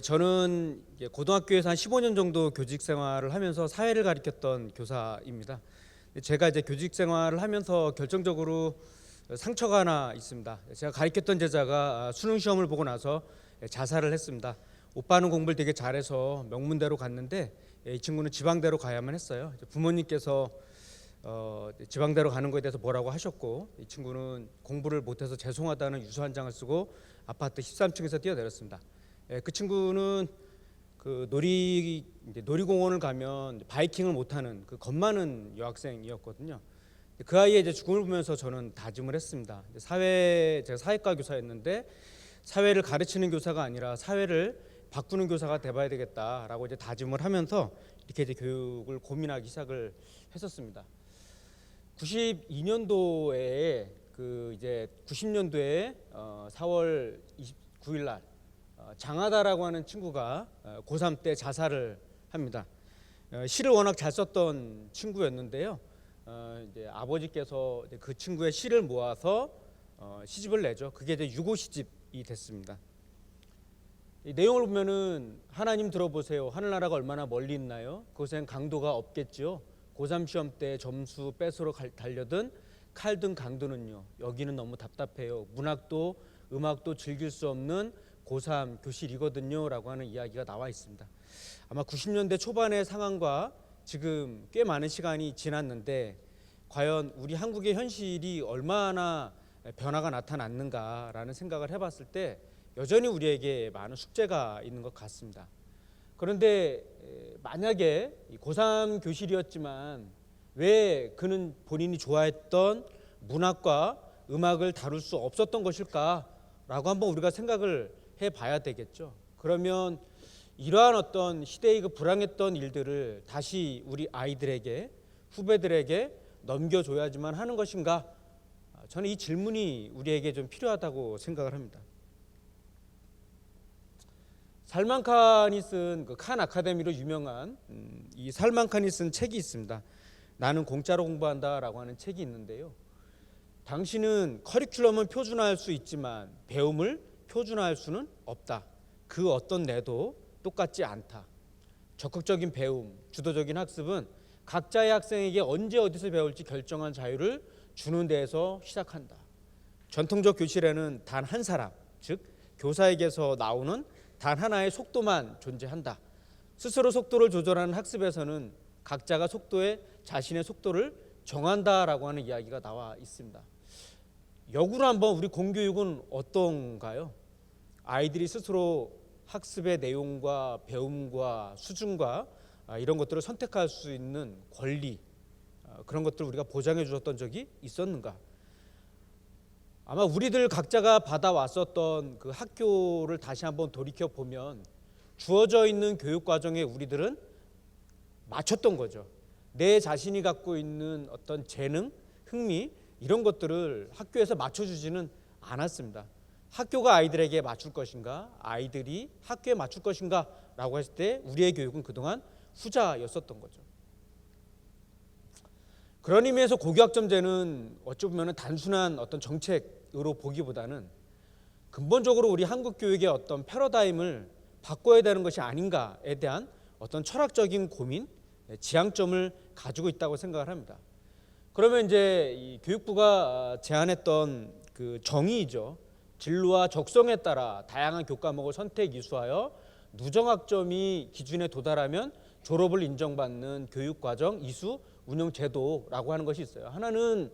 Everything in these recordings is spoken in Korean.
저는 고등학교에서 한 15년 정도 교직 생활을 하면서 사회를 가르쳤던 교사입니다. 제가 이제 교직 생활을 하면서 결정적으로 상처가 하나 있습니다. 제가 가르쳤던 제자가 수능 시험을 보고 나서 자살을 했습니다. 오빠는 공부를 되게 잘해서 명문대로 갔는데 이 친구는 지방대로 가야만 했어요. 부모님께서 지방대로 가는 거에 대해서 뭐라고 하셨고, 이 친구는 공부를 못해서 죄송하다는 유서 한 장을 쓰고 아파트 13층에서 뛰어내렸습니다. 그 친구는 그 놀이공원을 가면 바이킹을 못하는 그 겁 많은 여학생이었거든요. 그 아이의 이제 죽음을 보면서 저는 다짐을 했습니다. 제가 사회과 교사였는데 사회를 가르치는 교사가 아니라 사회를 바꾸는 교사가 돼봐야 되겠다라고 이제 다짐을 하면서 이렇게 이제 교육을 고민하기 시작을 했었습니다. 92년도에 이제 90년도에 4월 29일 날 장하다라고 하는 친구가 고3 때 자살을 합니다. 시를 워낙 잘 썼던 친구였는데요. 이제 아버지께서 그 친구의 시를 모아서 시집을 내죠. 그게 이제 유고 시집이 됐습니다. 이 내용을 보면은 하나님 들어보세요. 하늘나라가 얼마나 멀리 있나요? 그곳엔 강도가 없겠지요. 고3 시험 때 점수 뺏으러 달려든 칼든 강도는요. 여기는 너무 답답해요. 문학도 음악도 즐길 수 없는 고3 교실이거든요 라고 하는 이야기가 나와 있습니다. 아마 90년대 초반의 상황과 지금 꽤 많은 시간이 지났는데 과연 우리 한국의 현실이 얼마나 변화가 나타났는가라는 생각을 해봤을 때 여전히 우리에게 많은 숙제가 있는 것 같습니다. 그런데 만약에 고3 교실이었지만 왜 그는 본인이 좋아했던 문학과 음악을 다룰 수 없었던 것일까라고 한번 우리가 생각을 해봐야 되겠죠. 그러면 이러한 어떤 시대의 그 불행했던 일들을 다시 우리 아이들에게, 후배들에게 넘겨줘야지만 하는 것인가? 저는 이 질문이 우리에게 좀 필요하다고 생각을 합니다. 살만 칸이 쓴 그 칸 아카데미로 유명한 이 살만 칸이 쓴 책이 있습니다. 나는 공짜로 공부한다라고 하는 책이 있는데요. 당신은 커리큘럼은 표준화할 수 있지만 배움을 표준화할 수는 없다. 그 어떤 내도 똑같지 않다. 적극적인 배움, 주도적인 학습은 각자의 학생에게 언제 어디서 배울지 결정한 자유를 주는 데에서 시작한다. 전통적 교실에는 단 한 사람, 즉 교사에게서 나오는 단 하나의 속도만 존재한다. 스스로 속도를 조절하는 학습에서는 각자가 자신의 속도를 정한다라고 하는 이야기가 나와 있습니다. 역으로 한번 우리 공교육은 어떤가요? 아이들이 스스로 학습의 내용과 배움과 수준과 이런 것들을 선택할 수 있는 권리, 그런 것들을 우리가 보장해 주었던 적이 있었는가? 아마 우리들 각자가 받아왔었던 그 학교를 다시 한번 돌이켜 보면 주어져 있는 교육 과정에 우리들은 맞췄던 거죠. 내 자신이 갖고 있는 어떤 재능, 흥미 이런 것들을 학교에서 맞춰주지는 않았습니다. 학교가 아이들에게 맞출 것인가, 아이들이 학교에 맞출 것인가 라고 했을 때 우리의 교육은 그동안 후자였었던 거죠. 그런 의미에서 고교학점제는 어찌 보면 단순한 어떤 정책으로 보기보다는 근본적으로 우리 한국 교육의 어떤 패러다임을 바꿔야 되는 것이 아닌가에 대한 어떤 철학적인 고민, 지향점을 가지고 있다고 생각을 합니다. 그러면 이제 이 교육부가 제안했던 그 정의이죠. 진로와 적성에 따라 다양한 교과목을 선택 이수하여 누정학점이 기준에 도달하면 졸업을 인정받는 교육과정 이수 운영 제도라고 하는 것이 있어요. 하나는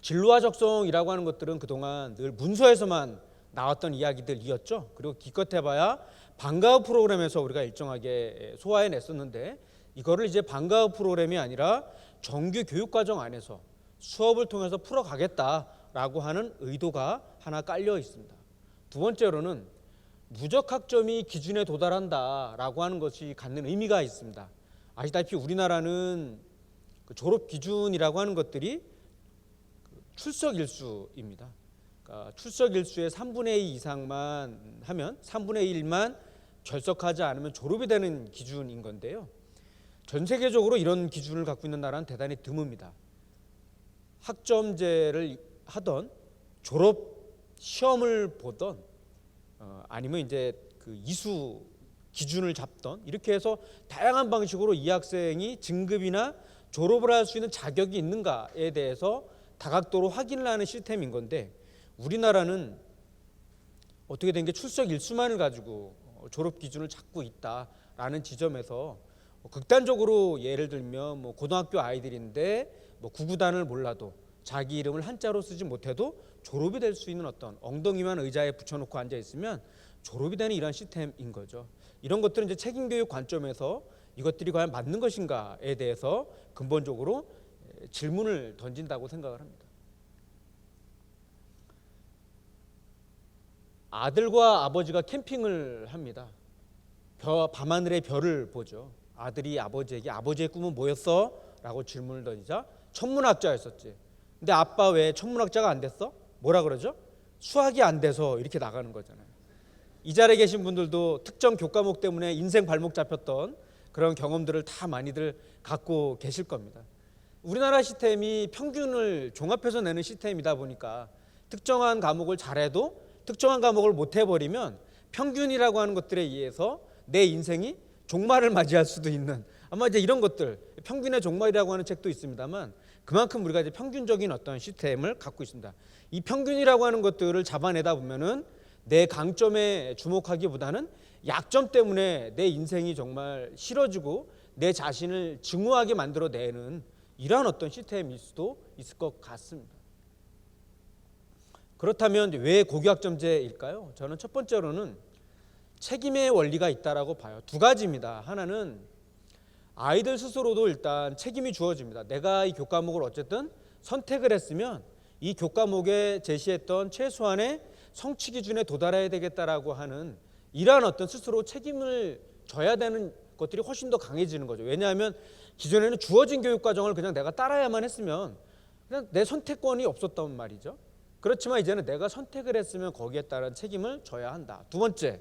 진로와 적성이라고 하는 것들은 그동안 늘 문서에서만 나왔던 이야기들이었죠. 그리고 기껏해봐야 방과후 프로그램에서 우리가 일정하게 소화해냈었는데 이거를 이제 방과후 프로그램이 아니라 정규 교육과정 안에서 수업을 통해서 풀어가겠다라고 하는 의도가 하나 깔려 있습니다. 두 번째로는 누적학점이 기준에 도달한다라고 하는 것이 갖는 의미가 있습니다. 아시다시피 우리나라는 그 졸업 기준이라고 하는 것들이 출석 일수입니다. 그러니까 출석 일수의 3분의 2 이상만 하면 3분의 1만 결석하지 않으면 졸업이 되는 기준인 건데요. 전 세계적으로 이런 기준을 갖고 있는 나라는 대단히 드뭅니다. 학점제를 하던 졸업 시험을 보던 아니면 이제 그 이수 기준을 잡던, 이렇게 해서 다양한 방식으로 이 학생이 진급이나 졸업을 할 수 있는 자격이 있는가에 대해서 다각도로 확인을 하는 시스템인 건데, 우리나라는 어떻게 된 게 출석 일수만을 가지고 졸업 기준을 잡고 있다라는 지점에서 극단적으로 예를 들면 고등학교 아이들인데 구구단을 몰라도 자기 이름을 한자로 쓰지 못해도 졸업이 될 수 있는 어떤 엉덩이만 의자에 붙여놓고 앉아 있으면 졸업이 되는 이런 시스템인 거죠. 이런 것들은 이제 책임교육 관점에서 이것들이 과연 맞는 것인가에 대해서 근본적으로 질문을 던진다고 생각을 합니다. 아들과 아버지가 캠핑을 합니다. 밤하늘의 별을 보죠. 아들이 아버지에게 아버지의 꿈은 뭐였어? 라고 질문을 던지자 천문학자였었지. 근데 아빠 왜 천문학자가 안 됐어? 뭐라 그러죠? 수학이 안 돼서 이렇게 나가는 거잖아요. 이 자리에 계신 분들도 특정 교과목 때문에 인생 발목 잡혔던 그런 경험들을 다 많이들 갖고 계실 겁니다. 우리나라 시스템이 평균을 종합해서 내는 시스템이다 보니까 특정한 과목을 잘해도 특정한 과목을 못해버리면 평균이라고 하는 것들에 의해서 내 인생이 종말을 맞이할 수도 있는, 아마 이제 이런 것들, 평균의 종말이라고 하는 책도 있습니다만 그만큼 우리가 이제 평균적인 어떤 시스템을 갖고 있습니다. 이 평균이라고 하는 것들을 잡아내다 보면은 내 강점에 주목하기보다는 약점 때문에 내 인생이 정말 싫어지고 내 자신을 증오하게 만들어내는 이러한 어떤 시스템일 수도 있을 것 같습니다. 그렇다면 왜 고교학점제일까요? 저는 첫 번째로는 책임의 원리가 있다라고 봐요. 두 가지입니다. 하나는 아이들 스스로도 일단 책임이 주어집니다. 내가 이 교과목을 어쨌든 선택을 했으면 이 교과목에 제시했던 최소한의 성취 기준에 도달해야 되겠다라고 하는 이러한 어떤 스스로 책임을 져야 되는 것들이 훨씬 더 강해지는 거죠. 왜냐하면 기존에는 주어진 교육 과정을 그냥 내가 따라야만 했으면 그냥 내 선택권이 없었단 말이죠. 그렇지만 이제는 내가 선택을 했으면 거기에 따른 책임을 져야 한다. 두 번째,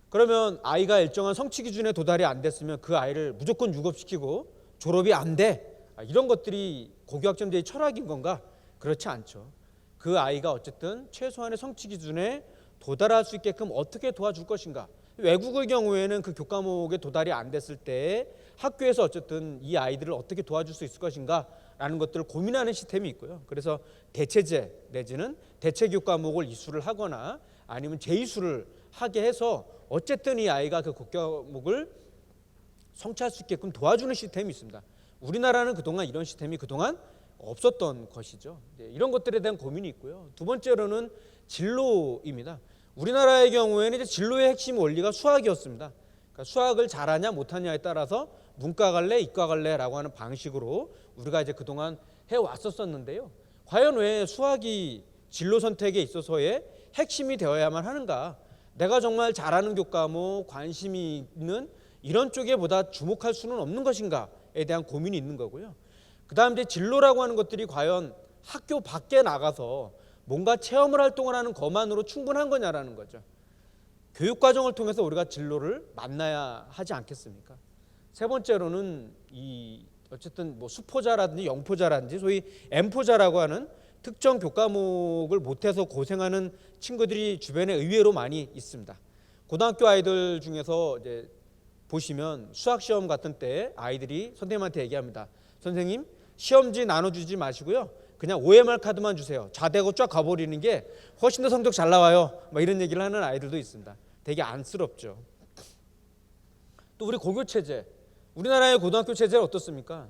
그러면 아이가 일정한 성취 기준에 도달이 안 됐으면 그 아이를 무조건 유급시키고 졸업이 안 돼, 이런 것들이 고교학점제의 철학인 건가? 그렇지 않죠. 그 아이가 어쨌든 최소한의 성취 기준에 도달할 수 있게끔 어떻게 도와줄 것인가. 외국의 경우에는 그 교과목에 도달이 안 됐을 때 학교에서 어쨌든 이 아이들을 어떻게 도와줄 수 있을 것인가 라는 것들을 고민하는 시스템이 있고요. 그래서 대체제 내지는 대체 교과목을 이수를 하거나 아니면 재이수를 하게 해서 어쨌든 이 아이가 그 교과목을 성취할 수 있게끔 도와주는 시스템이 있습니다. 우리나라는 그동안 이런 시스템이 그동안 없었던 것이죠. 이런 것들에 대한 고민이 있고요. 두 번째로는 진로입니다. 우리나라의 경우에는 이제 진로의 핵심 원리가 수학이었습니다. 그러니까 수학을 잘하냐 못하냐에 따라서 문과 갈래 이과 갈래라고 하는 방식으로 우리가 이제 그동안 해왔었는데요. 과연 왜 수학이 진로 선택에 있어서의 핵심이 되어야만 하는가? 내가 정말 잘하는 교과목, 관심이 있는 이런 쪽에 보다 주목할 수는 없는 것인가에 대한 고민이 있는 거고요. 그 다음 이제 진로라고 하는 것들이 과연 학교 밖에 나가서 뭔가 체험을 활동을 하는 것만으로 충분한 거냐라는 거죠. 교육과정을 통해서 우리가 진로를 만나야 하지 않겠습니까? 세 번째로는 어쨌든 수포자라든지 영포자라든지 소위 M포자라고 하는 특정 교과목을 못해서 고생하는 친구들이 주변에 의외로 많이 있습니다. 고등학교 아이들 중에서 이제 보시면 수학 시험 같은 때 아이들이 선생님한테 얘기합니다. 선생님, 시험지 나눠주지 마시고요, 그냥 OMR 카드만 주세요. 좌대고 쫙 가버리는 게 훨씬 더 성적 잘 나와요. 이런 얘기를 하는 아이들도 있습니다. 되게 안쓰럽죠. 또 우리 고교 체제, 우리나라의 고등학교 체제는 어떻습니까?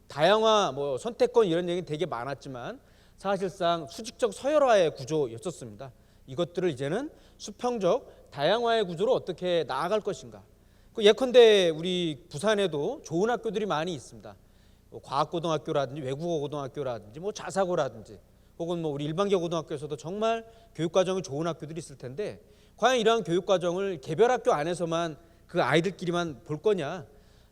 다양화, 선택권 이런 얘기 되게 많았지만 사실상 수직적 서열화의 구조였었습니다. 이것들을 이제는 수평적 다양화의 구조로 어떻게 나아갈 것인가. 예컨대 우리 부산에도 좋은 학교들이 많이 있습니다. 과학고등학교라든지 외국어고등학교라든지 자사고라든지 혹은 우리 일반계 고등학교에서도 정말 교육과정이 좋은 학교들이 있을 텐데 과연 이러한 교육과정을 개별학교 안에서만 그 아이들끼리만 볼 거냐.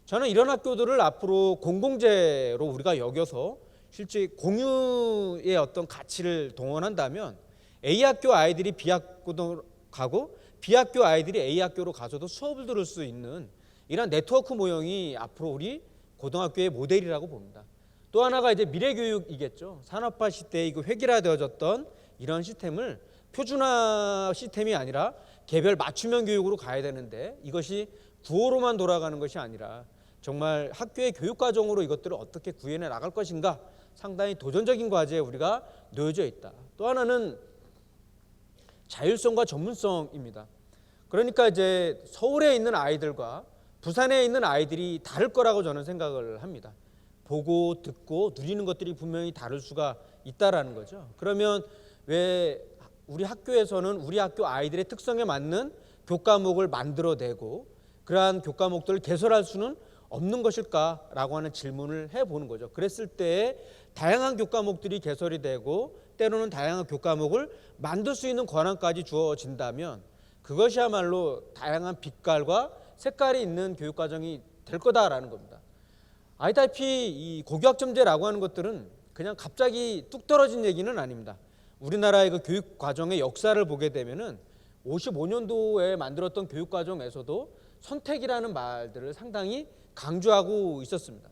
저는 이런 학교들을 앞으로 공공재로 우리가 여겨서 실제 공유의 어떤 가치를 동원한다면 A학교 아이들이 B학교도 가고 B학교 아이들이 A학교로 가서도 수업을 들을 수 있는 이런 네트워크 모형이 앞으로 우리 고등학교의 모델이라고 봅니다. 또 하나가 이제 미래교육이겠죠. 산업화 시대에 획일화되어졌던 이런 시스템을 표준화 시스템이 아니라 개별 맞춤형 교육으로 가야 되는데 이것이 구호로만 돌아가는 것이 아니라 정말 학교의 교육과정으로 이것들을 어떻게 구현해 나갈 것인가 상당히 도전적인 과제에 우리가 놓여져 있다. 또 하나는 자율성과 전문성입니다. 그러니까 이제 서울에 있는 아이들과 부산에 있는 아이들이 다를 거라고 저는 생각을 합니다. 보고 듣고 누리는 것들이 분명히 다를 수가 있다라는 거죠. 그러면 왜 우리 학교에서는 우리 학교 아이들의 특성에 맞는 교과목을 만들어내고 그러한 교과목들을 개설할 수는 없는 것일까라고 하는 질문을 해보는 거죠. 그랬을 때 다양한 교과목들이 개설이 되고 때로는 다양한 교과목을 만들 수 있는 권한까지 주어진다면 그것이야말로 다양한 빛깔과 색깔이 있는 교육과정이 될 거다라는 겁니다. 아시다시피 이 고교학점제라고 하는 것들은 그냥 갑자기 뚝 떨어진 얘기는 아닙니다. 우리나라의 그 교육과정의 역사를 보게 되면은 55년도에 만들었던 교육과정에서도 선택이라는 말들을 상당히 강조하고 있었습니다.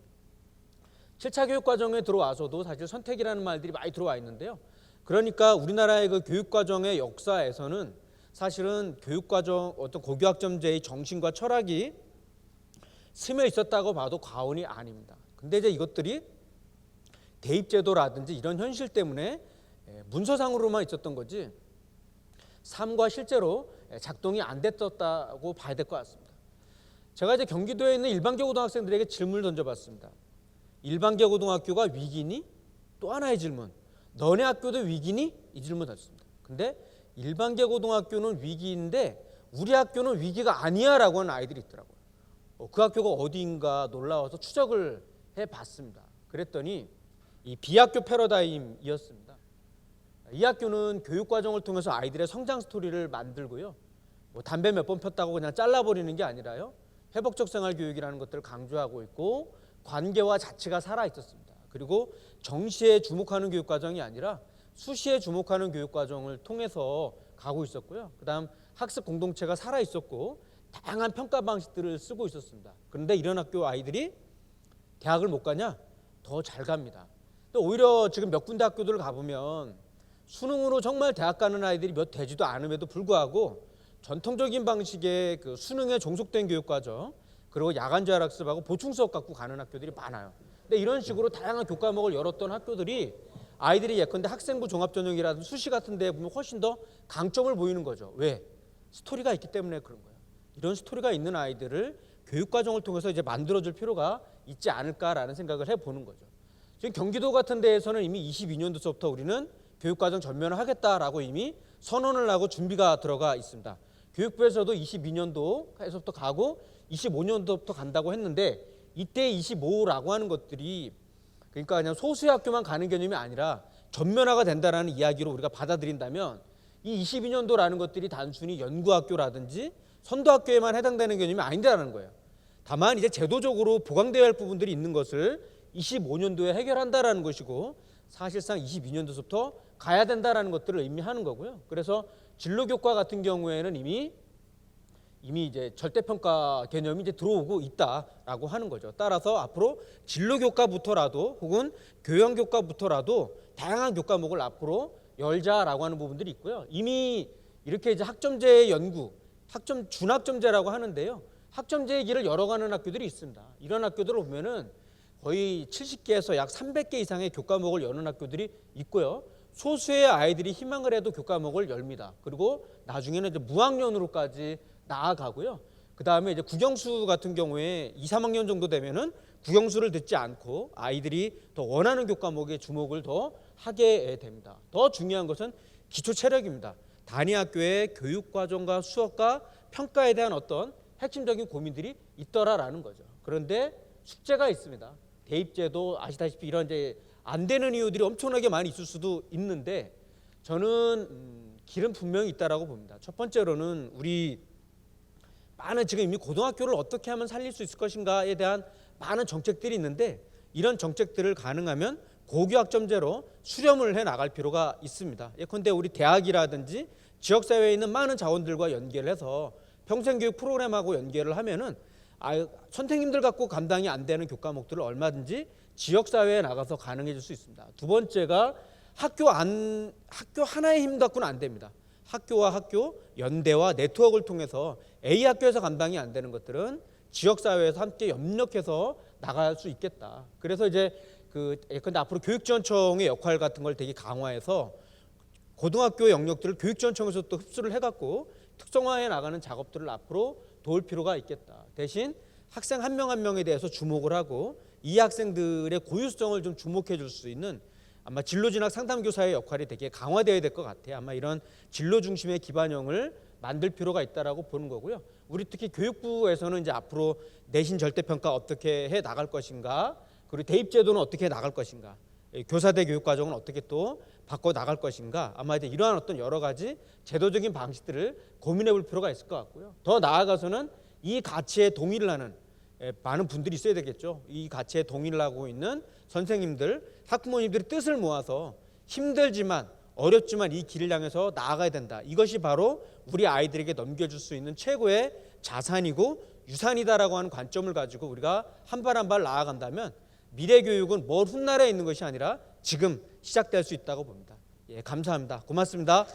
7차 교육과정에 들어와서도 사실 선택이라는 말들이 많이 들어와 있는데요. 그러니까 우리나라의 그 교육과정의 역사에서는 사실은 교육과정 어떤 고교학점제의 정신과 철학이 스며 있었다고 봐도 과언이 아닙니다. 근데 이제 이것들이 대입제도라든지 이런 현실 때문에 문서상으로만 있었던 거지 삶과 실제로 작동이 안 됐었다고 봐야 될 것 같습니다. 제가 이제 경기도에 있는 일반계 고등학생들에게 질문을 던져봤습니다. 일반계 고등학교가 위기니? 또 하나의 질문. 너네 학교도 위기니? 이 질문 던졌습니다. 근데 일반계 고등학교는 위기인데 우리 학교는 위기가 아니야 라고 하는 아이들이 있더라고요. 그 학교가 어디인가 놀라워서 추적을 해봤습니다. 그랬더니 이 B학교 패러다임이었습니다. 이 학교는 교육과정을 통해서 아이들의 성장 스토리를 만들고요. 담배 몇 번 폈다고 그냥 잘라버리는 게 아니라요. 회복적 생활교육이라는 것들을 강조하고 있고 관계와 자치가 살아있었습니다. 그리고 정시에 주목하는 교육과정이 아니라 수시에 주목하는 교육과정을 통해서 가고 있었고요. 그 다음 학습 공동체가 살아있었고 다양한 평가 방식들을 쓰고 있었습니다. 그런데 이런 학교 아이들이 대학을 못 가냐? 더 잘 갑니다. 오히려 지금 몇 군데 학교들을 가보면 수능으로 정말 대학 가는 아이들이 몇 되지도 않음에도 불구하고 전통적인 방식의 그 수능에 종속된 교육과정 그리고 야간 자율학습하고 보충 수업 갖고 가는 학교들이 많아요. 근데 이런 식으로 다양한 교과목을 열었던 학교들이 아이들이 예컨대 학생부 종합전형이라든지 수시 같은 데 보면 훨씬 더 강점을 보이는 거죠. 왜? 스토리가 있기 때문에 그런 거예요. 이런 스토리가 있는 아이들을 교육과정을 통해서 이제 만들어줄 필요가 있지 않을까라는 생각을 해보는 거죠. 지금 경기도 같은 데에서는 이미 22년도서부터 우리는 교육과정 전면을 하겠다라고 이미 선언을 하고 준비가 들어가 있습니다. 교육부에서도 22년도에서부터 가고 25년도부터 간다고 했는데 이때 25라고 하는 것들이 그러니까 그냥 소수의 학교만 가는 개념이 아니라 전면화가 된다라는 이야기로 우리가 받아들인다면 이 22년도라는 것들이 단순히 연구학교라든지 선도학교에만 해당되는 개념이 아니라는 거예요. 다만 이제 제도적으로 보강되어야 할 부분들이 있는 것을 25년도에 해결한다라는 것이고 사실상 22년도부터 가야 된다라는 것들을 의미하는 거고요. 그래서 진로교과 같은 경우에는 이미 이제 절대평가 개념이 이제 들어오고 있다라고 하는 거죠. 따라서 앞으로 진로교과부터라도 혹은 교양교과부터라도 다양한 교과목을 앞으로 열자라고 하는 부분들이 있고요. 이미 이렇게 이제 학점제의 연구, 준학점제라고 하는데요. 학점제의 길을 열어가는 학교들이 있습니다. 이런 학교들을 보면은 거의 70개에서 약 300개 이상의 교과목을 여는 학교들이 있고요. 소수의 아이들이 희망을 해도 교과목을 열립니다. 그리고 나중에는 이제 무학년으로까지 나아가고요. 그 다음에 이제 국영수 같은 경우에 2, 3학년 정도 되면은 국영수를 듣지 않고 아이들이 더 원하는 교과목에 주목을 더 하게 됩니다. 더 중요한 것은 기초 체력입니다. 단위 학교의 교육과정과 수업과 평가에 대한 어떤 핵심적인 고민들이 있더라라는 거죠. 그런데 숙제가 있습니다. 대입제도 아시다시피 이런 이제 안 되는 이유들이 엄청나게 많이 있을 수도 있는데 저는 길은 분명히 있다라고 봅니다. 첫 번째로는 우리 많은 지금 이미 고등학교를 어떻게 하면 살릴 수 있을 것인가에 대한 많은 정책들이 있는데 이런 정책들을 가능하면 고교학점제로 수렴을 해 나갈 필요가 있습니다. 예컨대 우리 대학이라든지 지역사회에 있는 많은 자원들과 연계를 해서 평생교육 프로그램하고 연계를 하면은 선생님들 갖고 감당이 안 되는 교과목들을 얼마든지 지역사회에 나가서 가능해질 수 있습니다. 두 번째가 학교 하나의 힘 갖고는 안 됩니다. 학교와 학교, 연대와 네트워크를 통해서 A 학교에서 감당이 안 되는 것들은 지역사회에서 함께 협력해서 나갈 수 있겠다. 그래서 이제 예컨대 앞으로 교육지원청의 역할 같은 걸 되게 강화해서 고등학교 영역들을 교육지원청에서 또 흡수를 해갖고 특성화해 나가는 작업들을 앞으로 도울 필요가 있겠다. 대신 학생 한 명 한 명에 대해서 주목을 하고 이 학생들의 고유성을 좀 주목해 줄 수 있는 아마 진로진학 상담교사의 역할이 되게 강화되어야 될 것 같아요. 아마 이런 진로 중심의 기반형을 만들 필요가 있다라고 보는 거고요. 우리 특히 교육부에서는 이제 앞으로 내신 절대평가 어떻게 해 나갈 것인가, 그리고 대입제도는 어떻게 해 나갈 것인가, 교사대 교육과정은 어떻게 또 바꿔 나갈 것인가, 아마 이제 이러한 어떤 여러 가지 제도적인 방식들을 고민해 볼 필요가 있을 것 같고요. 더 나아가서는 이 가치에 동의를 하는 많은 분들이 있어야 되겠죠. 이 가치에 동의를 하고 있는 선생님들, 학부모님들의 뜻을 모아서 힘들지만 어렵지만 이 길을 향해서 나아가야 된다. 이것이 바로 우리 아이들에게 넘겨줄 수 있는 최고의 자산이고 유산이다라고 하는 관점을 가지고 우리가 한 발 한 발 나아간다면 미래 교육은 먼 훗날에 있는 것이 아니라 지금 시작될 수 있다고 봅니다. 예, 감사합니다. 고맙습니다.